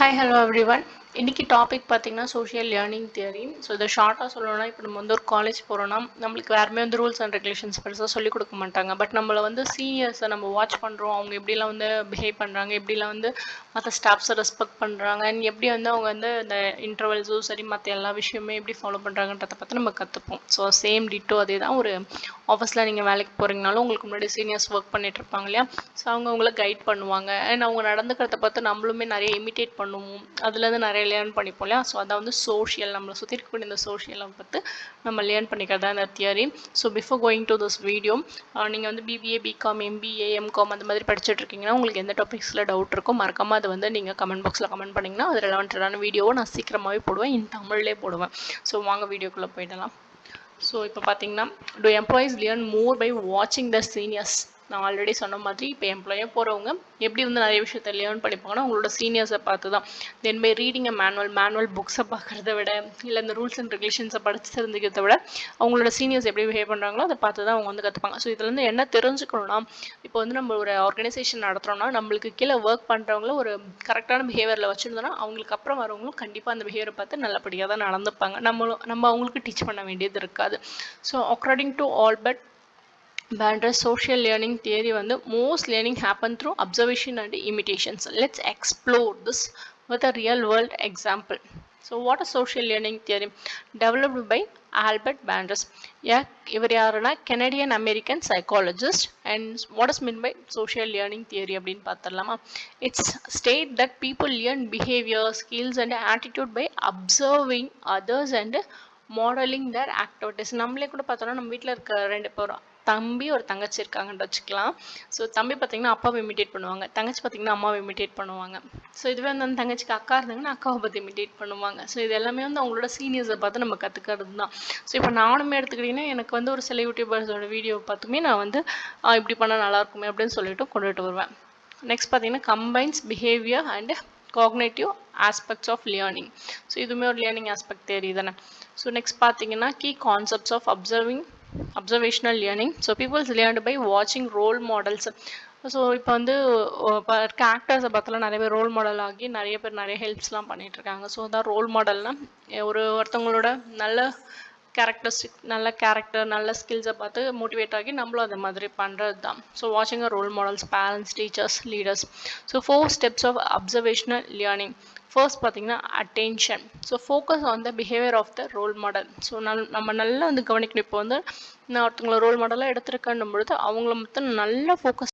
Hi, hello everyone. இன்னைக்கு topic பார்த்தீங்கன்னா social learning theory. So இதை ஷார்ட்டாக சொல்லணும்னா இப்போ நம்ம ஒரு காலேஜ் போகிறோம்னா நம்மளுக்கு வேறுமே ரூல்ஸ் அண்ட் ரெகுலேஷன்ஸ் பெருசாக சொல்லிக் கொடுக்க மாட்டாங்க. பட் நம்மளை சீனியர்ஸை நம்ம வாட்ச் பண்ணுறோம். அவங்க எப்படிலாம் பிஹேவ் பண்ணுறாங்க, எப்படிலாம் மற்ற ஸ்டாஃப்ஸை ரெஸ்பெக்ட் பண்ணுறாங்க, அண்ட் எப்படி அவங்க இந்த இன்டர்வல்ஸும் சரி மற்ற எல்லா விஷயமே எப்படி ஃபாலோ பண்ணுறாங்கன்றத பார்த்து நம்ம கற்றுப்போம். ஸோ சேம் டிட்டோ அதே தான் ஒரு ஆஃபீஸில் நீங்கள் வேலைக்கு போகிறீங்கனாலும் உங்களுக்கு முன்னாடி சீனியர்ஸ் ஒர்க் பண்ணிட்டு இருப்பாங்க இல்லையா. ஸோ அவங்க உங்களை கைட் பண்ணுவாங்க. அண்ட் அவங்க நடந்துக்கிறத பார்த்து நம்மளுமே நிறைய இமிட்டேட் பண்ணுவோம். அதுலேருந்து நிறைய லேர்ன் பண்ணிப்போம் இல்லையா. ஸோ அதான் சோஷியல், நம்மளை சுற்றி இருக்கக்கூடிய இந்த சோஷியலை பார்த்து நம்ம லேர்ன் பண்ணிக்கிறதா இந்த theory. So before going to this video, நீங்கள் பிபிஏ, பிகாம், எம்பிஏ, எம்காம் அந்த மாதிரி படிச்சுட்டு இருக்கீங்கன்னா உங்களுக்கு எந்த டாபிக்ஸில் டவுட் இருக்கோ மறக்காமல் அது நீங்கள் கமெண்ட் பாக்ஸில் கமெண்ட் பண்ணிங்கன்னா அது ரெலவெண்ட்டான வீடியோவை நான் சீக்கிரமாகவே போடுவேன், இன் தமிழ்லேயே போடுவேன். ஸோ வாங்க வீடியோக்குள்ளே போயிடலாம். ஸோ இப்போ பார்த்தீங்கன்னா, to employees learn more by வாட்சிங் த சீனியர்ஸ். நான் ஆல்ரெடி சொன்ன மாதிரி இப்போ எம்ப்ளாயாக போகிறவங்க எப்படி நிறைய விஷயத்த லேர்ன் பண்ணிப்பாங்கன்னா அவங்களோட சீனியர்ஸை பார்த்து தான். தென் பை ரீடிங் அ மேனுவல் புக்ஸை பார்க்குறத விட, இல்லை இந்த ரூல்ஸ் அண்ட் ரெகுலேஷன்ஸை படித்து தெரிஞ்சுக்கிறத விட அவங்களோட சீனியர்ஸ் எப்படி பிஹேவ் பண்ணுறாங்களோ அதை பார்த்து தான் அவங்க கற்றுப்பாங்க. ஸோ இதுலேருந்து என்ன தெரிஞ்சுக்கணும்னா, இப்போ நம்ம ஒரு ஆர்கனைசேஷன் நடத்துகிறோம்னா நம்மளுக்கு கீழே ஒர்க் பண்ணுறவங்கள ஒரு கரெக்டான பிஹேவியரில் வச்சுருந்தோன்னா அவங்களுக்கு அப்புறம் வரவங்களும் கண்டிப்பாக அந்த பிஹேவியரை பார்த்து நல்லபடியாக தான் நடந்துப்பாங்க. நம்ம அவங்களுக்கு டீச் பண்ண வேண்டியது இருக்காது. So according to Albert Bandler's social learning theory most learning happen through observation and imitations. Let's explore this with a real world example. So what is social learning theory? Developed by Albert Bandler. இவர் யாருன்னா Canadian American psychologist. And what is meant by social learning theory அப்படின்னு பார்த்தரலாமா? It's state that people learn behavior, skills and attitude by observing others and modelling their activities. நம்மளே கூட பார்த்தோம்னா நம்ம வீட்டில் இருக்க ரெண்டு பேரும் தம்பி ஒரு தங்கச்சி இருக்காங்கன்னு வச்சுக்கலாம். ஸோ தம்பி பார்த்தீங்கன்னா அப்பாவை இமிட்டேட் பண்ணுவாங்க, தங்கச்சி பார்த்தீங்கன்னா அம்மாவை இமிட்டேட் பண்ணுவாங்க. ஸோ இதுவே அந்த தங்கச்சிக்கு அக்கா இருந்தாங்கன்னா அக்காவை பற்றி இமிட்டேட் பண்ணுவாங்க. ஸோ இது எல்லாமே அவங்களோட சீனியர்ஸை பார்த்து நம்ம கற்றுக்கிறது தான். ஸோ இப்போ நானுமே எடுத்துக்கிட்டிங்கன்னா எனக்கு ஒரு சில யூடியூபர்ஸோட வீடியோ பார்த்துமே நான் இப்படி பண்ணால் நல்லாயிருக்குமே அப்படின்னு சொல்லிட்டு கொண்டுட்டு வருவேன். நெக்ஸ்ட் பார்த்தீங்கன்னா combines behaviour and cognitive aspects of learning. So இதுவுமே ஒரு லேர்னிங் ஆஸ்பெக்ட் தேரி தானே. ஸோ நெக்ஸ்ட் பார்த்தீங்கன்னா key concepts of observational learning. So peoples learned by வாட்சிங் ரோல் மாடல்ஸ். ஸோ இப்போ இப்போ இருக்க ஆக்டர்ஸை பார்த்தாலும் நிறைய பேர் ரோல் மாடல் ஆகி நிறைய பேர் நிறைய ஹெல்ப்ஸ்லாம் பண்ணிகிட்ருக்காங்க. ஸோ அதான் ரோல் மாடல்னால் ஒருத்தவங்களோட நல்ல கேரக்டரிஸ்டிக், நல்ல கேரக்டர், நல்ல ஸ்கில்ஸை பார்த்து மோட்டிவேட் ஆகி நம்மளும் அதை மாதிரி பண்ணுறது தான். ஸோ வாட்சிங் a role models, parents, teachers, leaders. So 4 steps of observational learning. First பார்த்தீங்கன்னா attention. So focus on the behaviour of the role model. So நம்ம நல்லா கவனிக்கணும். இப்போ நான் ஒருத்தவங்களை ரோல் மாடலாக எடுத்திருக்கேன்னும் பொழுது அவங்கள நல்லா ஃபோக்கஸ்